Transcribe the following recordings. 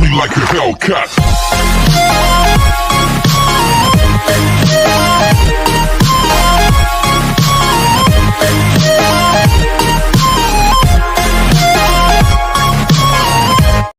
me like a Hellcat.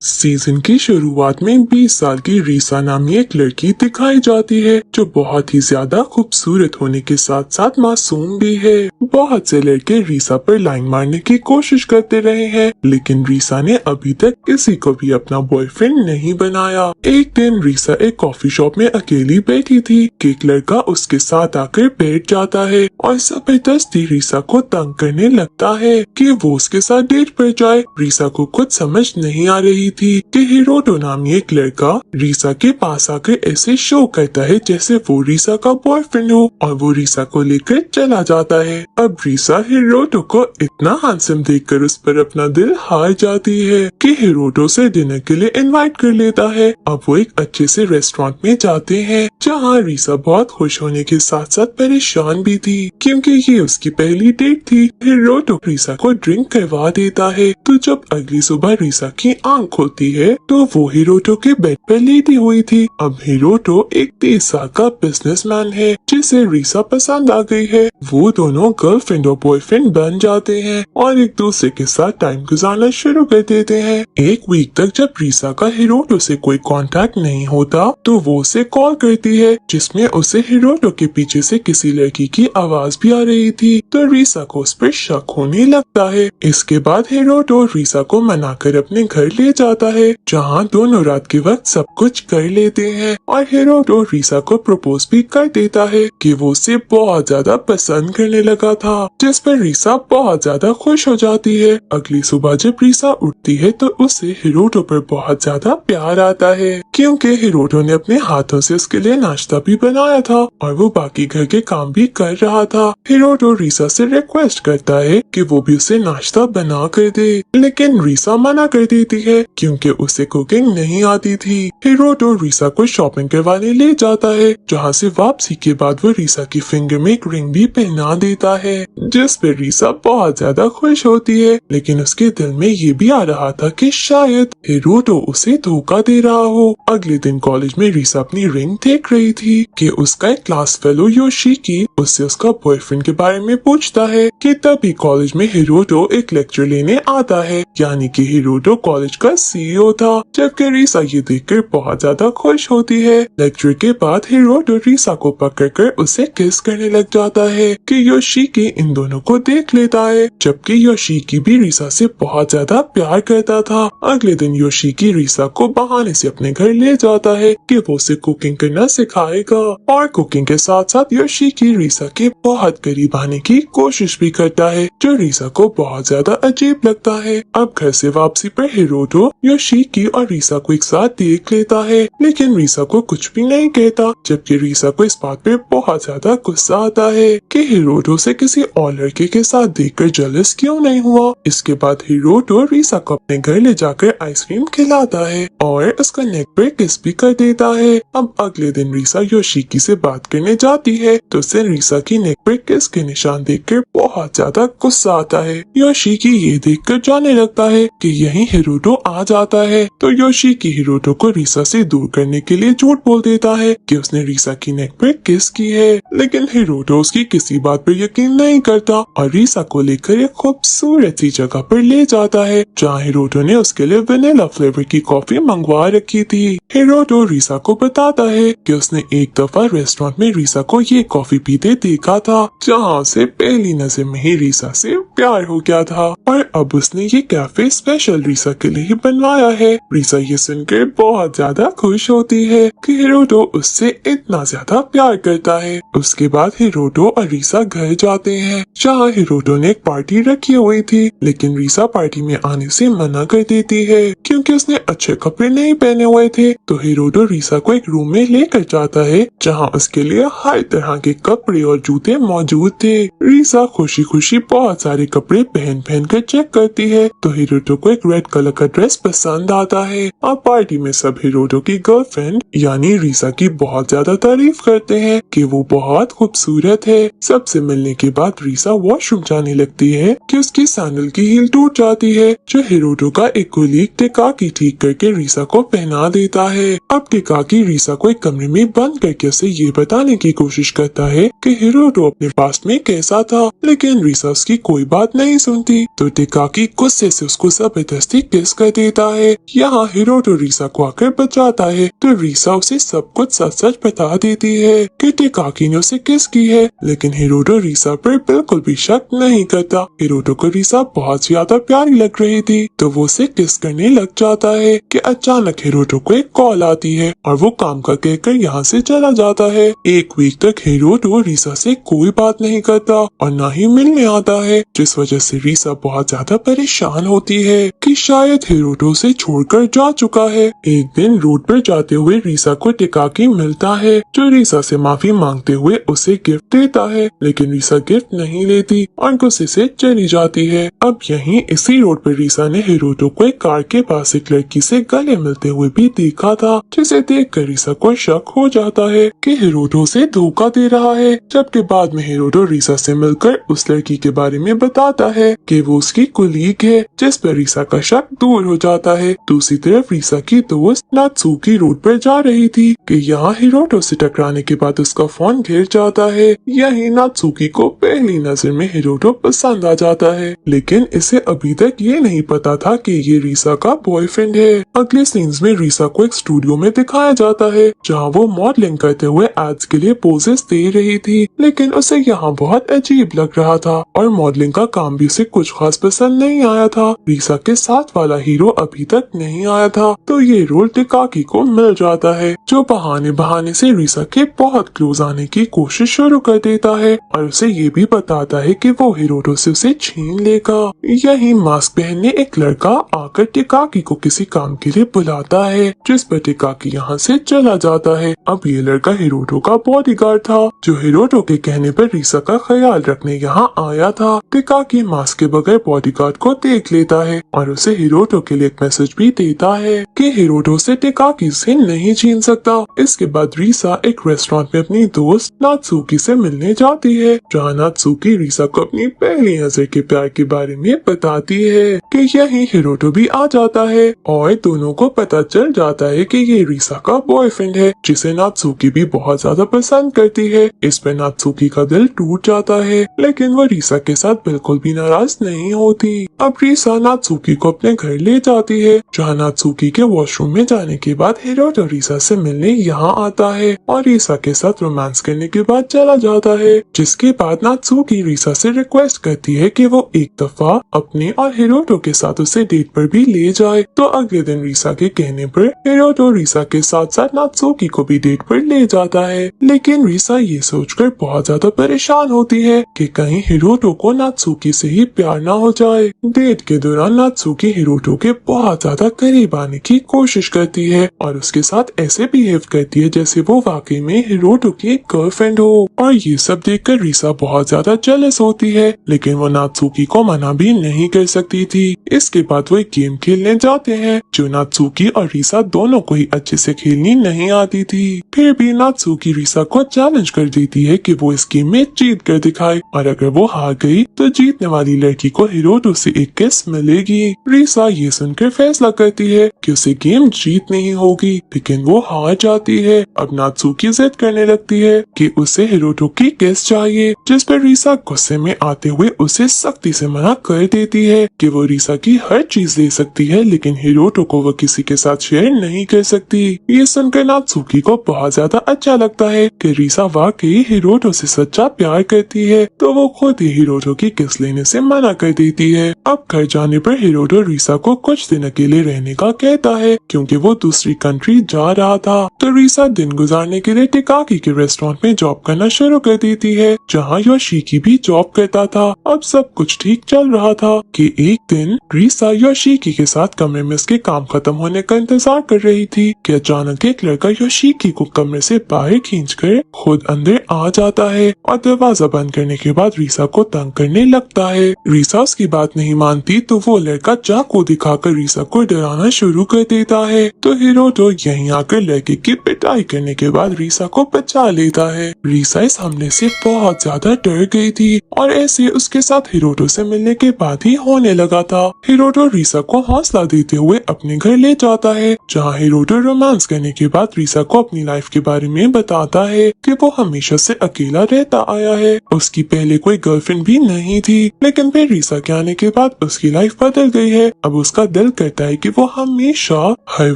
Season की शुरुआत में 20 साल की रीसा नामी एक लड़की दिखाई जाती है जो बहुत ही ज्यादा खूबसूरत होने के साथ साथ मासूम भी है। बहुत से लड़के रीसा पर लाइन मारने की कोशिश करते रहे हैं, लेकिन रीसा ने अभी तक किसी को भी अपना बॉयफ्रेंड नहीं बनाया। एक दिन रीसा एक कॉफी शॉप में अकेली बैठी थी कि एक लड़का उसके साथ आकर बैठ जाता है और जबरदस्ती रीसा को तंग करने लगता है कि वो उसके साथ डेट पर जाए। रीसा को कुछ समझ नहीं आ रही थी कि हिरोटो नामी एक लड़का रीसा के पास आकर ऐसे शो करता है जैसे वो रीसा का बॉयफ्रेंड हो और वो रीसा को लेकर चला जाता है। अब रीसा हिरोटो को इतना हैंडसम देखकर उस पर अपना दिल हार जाती है कि हिरोटो से डिनर के लिए इनवाइट कर लेता है। अब वो एक अच्छे से रेस्टोरेंट में जाते हैं जहाँ रीसा बहुत खुश होने के साथ साथ परेशान भी थी क्योंकि ये उसकी पहली डेट थी। हिरोटो रीसा को ड्रिंक करवा देता है। तो जब अगली सुबह रीसा की आंख होती है तो वो हिरोटो के बेड पर लेटी हुई थी। अब हिरोटो एक 30 साल का बिजनेसमैन है जिसे रीसा पसंद आ गई है। वो दोनों गर्लफ्रेंड और बॉयफ्रेंड बन जाते हैं और एक दूसरे के साथ टाइम गुजारना शुरू कर देते हैं। एक वीक तक जब रीसा का हिरोटो से कोई कांटेक्ट नहीं होता तो वो उसे कॉल करती है जिसमें उसे हिरोटो के पीछे से किसी लड़की की आवाज भी आ रही थी। तो रीसा को उस पर शक होने लगता है। इसके बाद हिरोटो रीसा को मनाकर अपने घर ले जाता है जहाँ दोनों रात के वक्त सब कुछ कर लेते हैं और हिरोटो रीसा को प्रपोज भी कर देता है कि वो उसे बहुत ज्यादा पसंद करने लगा था, जिस पर रीसा बहुत ज्यादा खुश हो जाती है। अगली सुबह जब रीसा उठती है तो उसे हिरोटो पर बहुत ज्यादा प्यार आता है क्योंकि हिरोटो ने अपने हाथों से उसके लिए नाश्ता भी बनाया था और वो बाकी घर के काम भी कर रहा था। हिरोटो रीसा से रिक्वेस्ट करता है कि वो भी उसे नाश्ता बना कर दे, लेकिन रीसा मना कर देती है क्योंकि उसे कुकिंग नहीं आती थी। हिरोटो रीसा को शॉपिंग करवाने ले जाता है जहाँ से वापसी के बाद वो रीसा की फिंगर में एक रिंग भी पहना देता है जिस पे रीसा बहुत ज्यादा खुश होती है, लेकिन उसके दिल में ये भी आ रहा था कि शायद हिरोटो उसे धोखा दे रहा हो। अगले दिन कॉलेज में रीसा अपनी रिंग देख रही थी कि उसका एक क्लास फेलो योशिकी उससे उसका बॉयफ्रेंड के बारे में पूछता है कि तभी कॉलेज में हिरोटो एक लेक्चर लेने आता है, यानी कि हिरोटो कॉलेज का सीईओ था। जबकि रीसा ये देखकर बहुत ज्यादा खुश होती है। लेक्चर के बाद हिरोटो रीसा को पकड़कर उसे किस करने लग जाता है कि योशिकी इन दोनों को देख लेता है, जबकि योशिकी भी रीसा से बहुत ज्यादा प्यार करता था। अगले दिन योशिकी रीसा को बहाने से अपने घर ले जाता है कि वो उसे कुकिंग करना सिखाएगा और कुकिंग के साथ साथ योशिकी रीसा के बहुत करीब आने की कोशिश भी करता है जो रीसा को बहुत ज्यादा अजीब लगता है। अब घर से वापसी पर हिरोटो योशिकी और रीसा को एक साथ देख लेता है, लेकिन रीसा को कुछ भी नहीं कहता, जबकि रीसा को इस बात पे बहुत ज्यादा गुस्सा आता है कि हिरोटो से किसी और लड़के के साथ देखकर जेलस क्यों नहीं हुआ। इसके बाद हिरोटो रीसा को अपने घर ले जाकर आइसक्रीम खिलाता है और उसका नेक पर किस भी कर देता है। अब अगले दिन रीसा योशिकी से बात करने जाती है तो उसे रीसा की नेक पर किस के निशान देखकर बहुत ज्यादा गुस्सा आता है। योशिकी ये देखकर जाने लगता है कि यही हिरोटो आ जाता है तो योशिकी हिरोटो को रीसा से दूर करने के लिए झूठ बोल देता है कि उसने रीसा की नेक पर किस की है, लेकिन हिरोटो उसकी किसी बात पर यकीन नहीं करता और रीसा को लेकर एक खूबसूरत सी जगह पर ले जाता है जहाँ हिरोटो ने उसके लिए वेनिला फ्लेवर की कॉफी मंगवा रखी थी। हिरोटो रीसा को बताता है कि उसने एक दफा रेस्टोरेंट में रीसा को ये कॉफी पीते देखा था जहाँ उसे पहली नजर में ही रीसा से प्यार हो गया था और अब उसने ये कैफे स्पेशल रीसा के लिए ही बनवाया है। रीसा ये सुनकर बहुत ज्यादा खुश होती है कि हिरोटो उससे इतना ज्यादा प्यार करता है। उसके बाद हिरोटो और रीसा घर जाते हैं जहाँ हिरोटो ने एक पार्टी रखी हुई थी, लेकिन रीसा पार्टी में आने से मना कर देती है क्योंकि उसने अच्छे कपड़े नहीं पहने हुए थे। तो हिरोटो रीसा को एक रूम में लेकर जाता है जहाँ उसके लिए हर तरह के कपड़े और जूते मौजूद थे। रीसा खुशी खुशी बहुत सारे कपड़े पहन कर चेक करती है तो हिरोटो को एक रेड कलर का ड्रेस पसंद पसंद आता है। अब पार्टी में सब हिरोटो की गर्लफ्रेंड यानी रीसा की बहुत ज्यादा तारीफ करते हैं कि वो बहुत खूबसूरत है। सबसे मिलने के बाद रीसा वॉशरूम जाने लगती है कि उसकी सैंडल की हील टूट जाती है, जो हिरोटो का एक कोलीग टेकाकी ठीक करके रीसा को पहना देता है। अब टेकाकी रीसा को एक कमरे में बंद करके उसे ये बताने की कोशिश करता है कि हिरोटो अपने पास्ट में कैसा था, लेकिन रीसा उसकी कोई बात नहीं सुनती तो टेकाकी गुस्से से उसको जबरदस्ती किस कर देता है। यहाँ हिरोटो रीसा को आकर बचाता है तो रीसा उसे सब कुछ सच सच बता देती है कि टेकाकी ने उसे किस की है, लेकिन हिरोटो रीसा पर बिल्कुल भी शक नहीं करता। हिरोटो को रीसा बहुत ज्यादा प्यारी लग रही थी तो वो उसे किस करने लग जाता है कि अचानक हिरोटो को एक कॉल आती है और वो काम का कहकर यहाँ से चला जाता है। एक वीक तक हिरोटो रीसा से कोई बात नहीं करता और न ही मिलने आता है, जिस वजह से रीसा बहुत ज्यादा परेशान होती है कि शायद हिरोटो से छोड़कर जा चुका है। एक दिन रोड पर जाते हुए रीसा को टेकाकी मिलता है, जो रीसा से माफी मांगते हुए उसे गिफ्ट देता है, लेकिन रीसा गिफ्ट नहीं लेती और गुस्से से चली जाती है। अब यहीं इसी रोड पर रीसा ने हिरोटो को एक कार के पास एक लड़की से गले मिलते हुए भी देखा था, जिसे देखकर रीसा को शक हो जाता है कि हिरोटो से धोखा दे रहा है। जबकि बाद में हिरोटो रीसा से मिलकर उस लड़की के बारे में बताता है कि वो उसकी कुलीग है, जिस पर रीसा का शक दूर हो जाता है। दूसरी तरफ रीसा की दोस्त नात्सुकी रोड पर जा रही थी कि यहाँ हिरोटो से टकराने के बाद उसका फोन गिर जाता है। यही नात्सुकी को पहली नजर में हिरोटो पसंद आ जाता है, लेकिन इसे अभी तक ये नहीं पता था कि ये रीसा का बॉयफ्रेंड है। अगले सीन्स में रीसा को एक स्टूडियो में दिखाया जाता है जहाँ वो मॉडलिंग करते हुए एड्स के लिए पोजेस दे रही थी, लेकिन उसे यहाँ बहुत अजीब लग रहा था और मॉडलिंग का काम भी उसे कुछ खास पसंद नहीं आया था। रीसा के साथ वाला हीरो अभी तक नहीं आया था तो ये रोल टेकाकी को मिल जाता है, जो बहाने बहाने से रीसा के बहुत क्लोज आने की कोशिश शुरू कर देता है और उसे ये भी बताता है कि वो हिरोटो से उसे छीन लेगा। यही मास्क पहनने एक लड़का आकर टेकाकी को किसी काम के लिए बुलाता है, जिस पर टेकाकी यहाँ से चला जाता है। अब ये लड़का हिरोटो का बॉडीगार्ड था, जो हिरोटो के कहने पर रीसा का ख्याल रखने यहाँ आया था। टेकाकी मास्क के बगैर बॉडीगार्ड को देख लेता है और उसे हिरोटो के लिए एक मैसेज भी देता है कि हिरोटो से टेकाकी से नहीं छीन सकता। इसके बाद रीसा एक रेस्टोरेंट में अपनी दोस्त नात्सुकी से मिलने जाती है, जहाँ नात्सुकी रीसा को अपनी पहली नजर के प्यार के बारे में बताती है कि यही हिरोटो भी आ जाता है और दोनों को पता चल जाता है कि ये रीसा का बॉयफ्रेंड है, जिसे नात्सुकी भी बहुत ज्यादा पसंद करती है। इस पर नात्सुकी का दिल टूट जाता है, लेकिन वो रीसा के साथ बिल्कुल भी नाराज नहीं होती। अब रीसा नात्सुकी को अपने घर ले जाती है, जहाँ नात्सुकी के वॉशरूम में जाने के बाद हिरोटो रीसा से मिलने यहाँ आता है और रीसा के साथ रोमांस करने के बाद चला जाता है। जिसके बाद नात्सुकी रीसा से रिक्वेस्ट करती है कि वो एक दफा अपने और हिरोटो के साथ उसे डेट पर भी ले जाए। तो अगले दिन रीसा के कहने पर हिरोटो रीसा के साथ साथ नात्सुकी को भी डेट पर ले जाता है, लेकिन रीसा ये सोचकर बहुत ज्यादा परेशान होती है कि कहीं हिरोटो को नात्सुकी से ही प्यार ना हो जाए। डेट के दौरान नात्सुकी हिरोटो के बहुत ज्यादा करीब आने की कोशिश करती है और उसके साथ ऐसे बिहेव करती है जैसे वो वाकई में हिरोटो की एक गर्लफ्रेंड हो, और ये सब देखकर रीसा बहुत ज्यादा जेलस होती है, लेकिन वो नात्सुकी को मना भी नहीं कर सकती थी। इसके बाद वो एक गेम खेलने जाते हैं, जो नात्सुकी और रीसा दोनों को ही अच्छे से खेलनी नहीं आती थी। फिर भी नात्सुकी रीसा को चैलेंज कर देती है कि वो इस गेम में जीत कर दिखाए, और अगर वो हार गई तो जीतने वाली लड़की को हिरोटो से एक किस मिलेगी। रीसा ये सुनकर फैसला करती है कि उसे गेम जीतनी ही होगी, लेकिन वो हार जाती है। अब नात्सुकी जिद करने लगती है कि उसे हिरोटो की किस चाहिए, जिस पर रीसा गुस्से में आते हुए उसे सख्ती से मना कर देती है कि वो रीसा की हर चीज ले सकती है, लेकिन हिरोटो को वो किसी के साथ शेयर नहीं कर सकती। ये सुनकर नात्सुकी को बहुत ज्यादा अच्छा लगता है कि रीसा वाकई हिरोटो से सच्चा प्यार करती है, तो वो खुद ही हिरोटो की किस लेने से मना कर देती है। अब घर जाने पर हिरोटो रीसा को कुछ दिन अकेले रहने का कहता है, क्योंकि वो दूसरी कंट्री जा रहा था। तो रीसा दिन गुजारने के लिए टेकाकी के रेस्टोरेंट में जॉब करना शुरू कर देती है, जहाँ योशिकी भी जॉब करता था। अब सब कुछ ठीक चल रहा था कि एक दिन रीसा योशिकी के साथ कमरे में उसके काम खत्म होने का इंतजार कर रही थी कि अचानक एक लड़का योशिकी को कमरे से बाहर खींचकर खुद अंदर आ जाता है और दरवाजा बंद करने के बाद रीसा को तंग करने लगता है। रीसा उसकी बात नहीं मानती तो वो लड़का चाकू दिखाकर रीसा रीसा को डराना शुरू कर देता है। तो हिरोटो यहीं आकर लड़के की पिटाई करने के बाद रीसा को बचा लेता है। रीसा इस हमले से बहुत ज्यादा डर गई थी और ऐसे उसके साथ हिरोटो से मिलने के बाद ही होने लगा था। हिरोटो रीसा को हौसला देते हुए अपने घर ले जाता है, जहाँ हिरोटो रोमांस करने के बाद रीसा को अपनी लाइफ के बारे में बताता है कि वो हमेशा से अकेला रहता आया है। उसकी पहले कोई गर्लफ्रेंड भी नहीं थी, लेकिन फिर रीसा के आने के बाद उसकी लाइफ बदल गई है। अब उसका दिल करता है कि वो हमेशा हर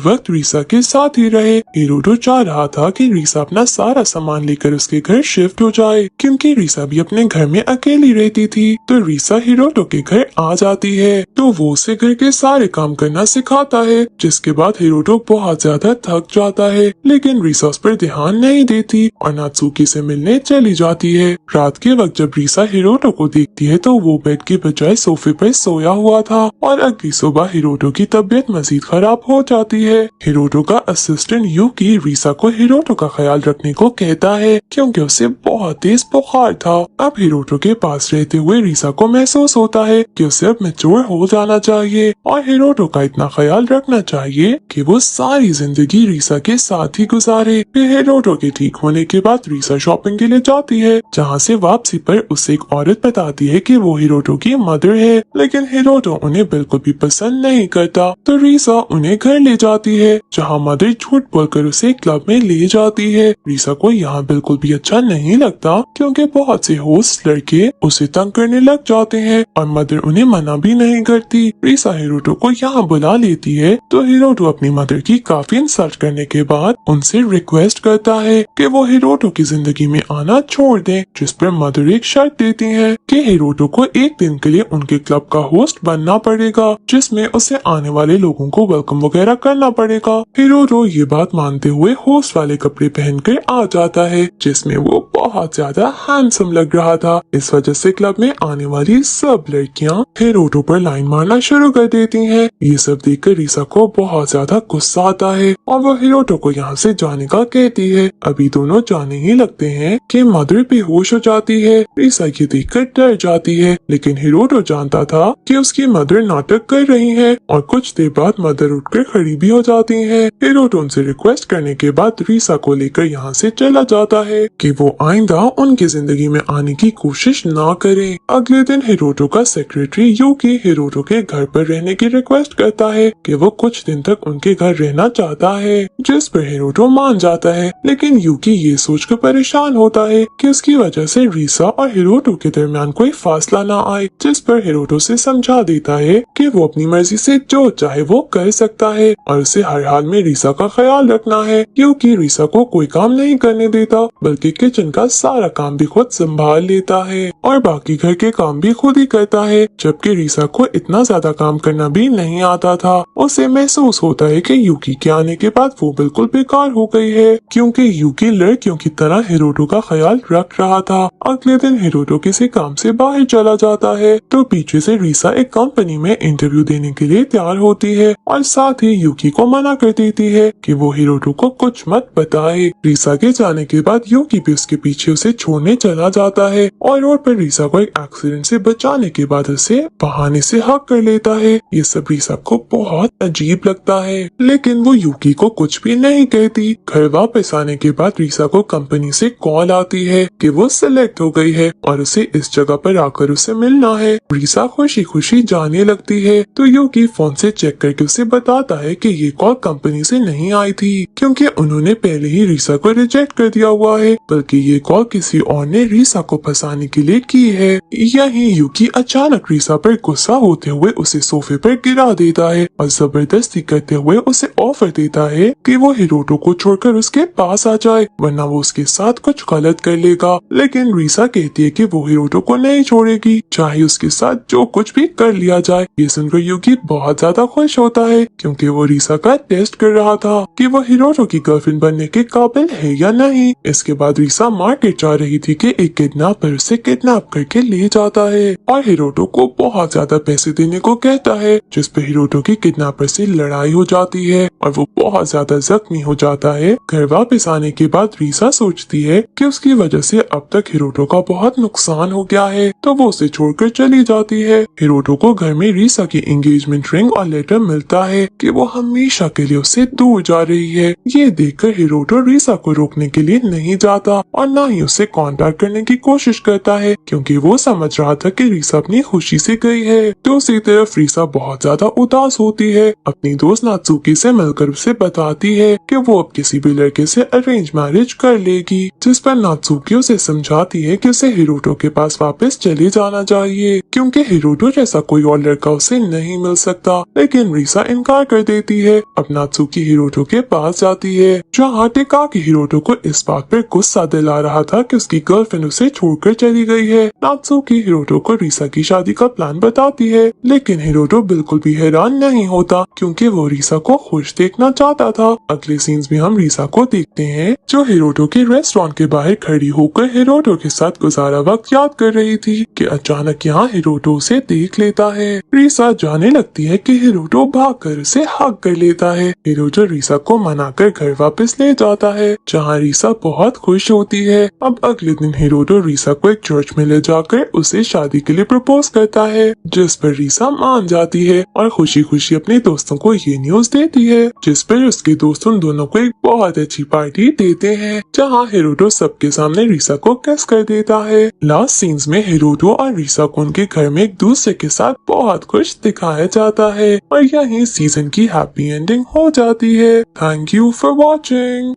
वक्त रीसा के साथ ही रहे। हिरोटो चाह रहा था कि रीसा अपना सारा सामान लेकर उसके घर शिफ्ट हो जाए, क्योंकि रीसा भी अपने घर में अकेली रहती थी। तो रीसा हिरोटो के घर आ जाती है, तो वो उसे घर के सारे काम करना सिखाता है, जिसके बाद हिरोटो बहुत ज्यादा थक जाता है। लेकिन रीसा उस पर ध्यान नहीं देती और नात्सुकी से मिलने चली जाती है। रात के वक्त जब रीसा हिरोटो को देखती है तो वो बेड के बजाय सोफे पर सोया हुआ था और अगली सुबह हिरोटो की तबीयत मजीद खराब हो जाती है। हिरोटो का असिस्टेंट यूकी रीसा को हिरोटो का ख्याल रखने को कहता है, क्योंकि उसे बहुत तेज बुखार था। अब हिरोटो के पास रहते हुए रीसा को महसूस होता है कि उसे अब मैच्योर हो जाना चाहिए और हिरोटो का इतना ख्याल रखना चाहिए कि वो सारी जिंदगी रीसा के साथ ही गुजारे। फिर हिरोटो के ठीक होने के बाद रीसा शॉपिंग के लिए जाती है, जहाँ से वापसी पर उसे एक औरत बताती है कि वो हिरोटो की मदर है, लेकिन हिरोटो उन्हें बिल्कुल भी पसंद नहीं करता। तो रीसा उन्हें घर ले जाती है, जहाँ मदर झूठ बोलकर उसे क्लब में ले जाती है। रीसा को यहाँ बिल्कुल भी अच्छा नहीं लगता, क्योंकि बहुत से होस्ट लड़के उसे तंग करने लग जाते हैं और मदर उन्हें मना भी नहीं करती। रीसा हिरोटो को यहाँ बुला लेती है, तो हिरोटो अपनी मदर की काफी इंसल्ट करने के बाद उनसे रिक्वेस्ट करता है कि वो हिरोटो की जिंदगी में आना छोड़ दें, जिस पर मदर एक शर्त देती है कि हिरोटो को एक दिन के लिए उनके क्लब का होस्ट बनना पड़ेगा, जिसमें उसे आने वाले लोगों को वेलकम वगैरह करना पड़ेगा। हिरोटो ये बात मानते हुए होस्ट वाले कपड़े पहनकर आ जाता है, जिसमें वो बहुत ज्यादा हैंडसम लग रहा था। इस वजह से क्लब में आने वाली सब लड़कियां हिरोटो पर लाइन मारना शुरू कर देती हैं। ये सब देखकर रीसा को बहुत ज्यादा गुस्सा आता है और वो हिरोटो को यहाँ से जाने का कहती है। अभी दोनों जाने ही लगते हैं कि मदर बेहोश हो जाती है। रीसा ये देखकर डर जाती है, लेकिन हिरोटो जानता था कि उसकी मदर नाटक कर रही है और कुछ देर बाद मदर उठकर खड़ी भी हो जाती है। हिरोटो उनसे रिक्वेस्ट करने के बाद रीसा को लेकर यहाँ से चला जाता है कि वो आइंदा उनकी जिंदगी में आने की कोशिश ना करे। अगले दिन हिरोटो का सेक्रेटरी यूकी हिरोटो के घर पर रहने की रिक्वेस्ट करता है कि वो कुछ दिन तक उनके घर रहना चाहता है, जिस पर हिरोटो मान जाता है। लेकिन यूकी ये सोचकर परेशान होता है कि उसकी वजह से रीसा और हिरोटो के दरमियान कोई फासला ना आए, जिस पर हिरोटो से समझा देता है कि वो अपनी मर्जी से जो चाहे वो कर सकता है और उसे हर हाल में रीसा का ख्याल रखना है। क्योंकि रीसा को कोई काम नहीं करने देता, बल्कि किचन का सारा काम भी खुद संभाल लेता है और बाकी घर के काम भी खुद ही करता है। जबकि रीसा को इतना ज्यादा काम करना भी नहीं आता था। उसे महसूस होता है कि यूकी के आने के बाद वो बिल्कुल बेकार हो गई है, क्योंकि यूकी लड़कियों की तरह हिरोटो का ख्याल रख रहा था। अगले दिन हिरोटो किसी काम से बाहर चला जाता है, तो पीछे से रीसा एक कंपनी में इंटरव्यू देने के लिए तैयार होती है और साथ ही यूकी को मना कर देती है कि वो हिरोटो को कुछ मत बताए। रीसा के जाने के बाद यूकी भी उसके पीछे उसे छोड़ने चला जाता है और रोड पर रीसा को एक एक्सीडेंट से बचाने के बाद उसे बहाने से हक कर लेता है। ये सब रीसा को बहुत अजीब लगता है, लेकिन वो यूकी को कुछ भी नहीं कहती। घर वापस आने के बाद रीसा को कंपनी से कॉल आती है कि वो सिलेक्ट हो गई है और उसे इस जगह पर आकर उसे मिलना है। रीसा खुशी खुशी जाने लगती है, तो यूकी फोन से चेक करके उसे बताता है कि ये कॉल कंपनी से नहीं आई थी, क्योंकि उन्होंने पहले ही रीसा को रिजेक्ट कर दिया हुआ है, बल्कि ये कॉल किसी और ने रीसा को फंसाने के लिए की है। यहीं यूकी अचानक रीसा पर गुस्सा होते हुए उसे सोफे पर गिरा देता है और जबरदस्ती करते हुए उसे ऑफर देता है कि वो हिरोटो को छोड़कर उसके पास आ जाए, वरना वो उसके साथ कुछ गलत कर लेगा। लेकिन रीसा कहती है कि वो हिरोटो को नहीं छोड़ेगी, चाहे उसके साथ जो कुछ भी कर लिया जाए। ये सुनकर यूकी बहुत ज्यादा खुश होता है, क्योंकि वो रीसा का टेस्ट कर रहा था कि वो हिरोटो की गर्लफ्रेंड बनने के काबिल है या नहीं। इसके बाद रीसा मार्केट जा रही थी कि एक किडनैपर उसे किडनैप करके ले जाता है और हिरोटो को बहुत ज्यादा पैसे देने को कहता है, जिस पे हिरोटो की किडनैपर से लड़ाई हो जाती है और वो बहुत ज्यादा जख्मी हो जाता है। घर वापस आने के बाद रीसा सोचती है कि उसकी वजह से अब तक हिरोटो का बहुत नुकसान हो गया है, तो वो उसे छोड़कर चली जाती है। हिरोटो को घर में रीसा की एंगेजमेंट रिंग वार्निंग और लेटर मिलता है कि वो हमेशा के लिए उससे दूर जा रही है। ये देखकर हिरोटो रीसा को रोकने के लिए नहीं जाता और न ही उससे कांटेक्ट करने की कोशिश करता है, क्योंकि वो समझ रहा था कि रीसा अपनी खुशी से गई है। दूसरी तरफ रीसा बहुत ज्यादा उदास होती है। अपनी दोस्त नात्सुकी से मिलकर उसे बताती है कि वो अब किसी भी लड़के से अरेंज मैरिज कर लेगी, जिस पर नात्सुकी उसे समझाती है कि उसे हिरोटो के पास वापस चले जाना चाहिए, क्योंकि हिरोटो जैसा कोई और लड़का उसे नहीं मिल सकता। लेकिन रीसा इनकार कर देती है। अब नात्सुकी हिरोटो के पास जाती है, जहाँ टेकाकी हिरोटो को इस बात पर गुस्सा दिला रहा था कि उसकी गर्लफ्रेंड उसे छोड़कर चली गई है। नात्सुकी हिरोटो को रीसा की शादी का प्लान बताती है, लेकिन हिरोटो बिल्कुल भी हैरान नहीं होता, क्योंकि वो रीसा को खुश देखना चाहता था। अगले सीन्स में हम रीसा को देखते हैं, जो हिरोटो के रेस्टोरेंट के बाहर खड़ी होकर हिरोटो के साथ गुजारा वक्त याद कर रही थी कि अचानक यहाँ हिरोटो उसे देख लेता है। रीसा जाने लगती है कि हिरोटो भागकर उसे हग कर लेता है। हिरोटो रीसा को मनाकर घर वापस ले जाता है, जहाँ रीसा बहुत खुश होती है। अब अगले दिन हिरोटो रीसा को एक चर्च में ले जाकर उसे शादी के लिए प्रपोज करता है, जिस पर रीसा मान जाती है और खुशी खुशी अपने दोस्तों को ये न्यूज देती है, जिस पर उसके दोस्त उन दोनों को एक बहुत अच्छी पार्टी देते हैं, जहाँ हिरोटो सबके सामने रीसा को किस कर देता है। लास्ट सीन्स में हिरोटो और रीसा को उनके घर में एक दूसरे के साथ बहुत खुश दिखाया जाता है और यही सीजन की हैप्पी एंडिंग हो जाती है। Thank you for watching.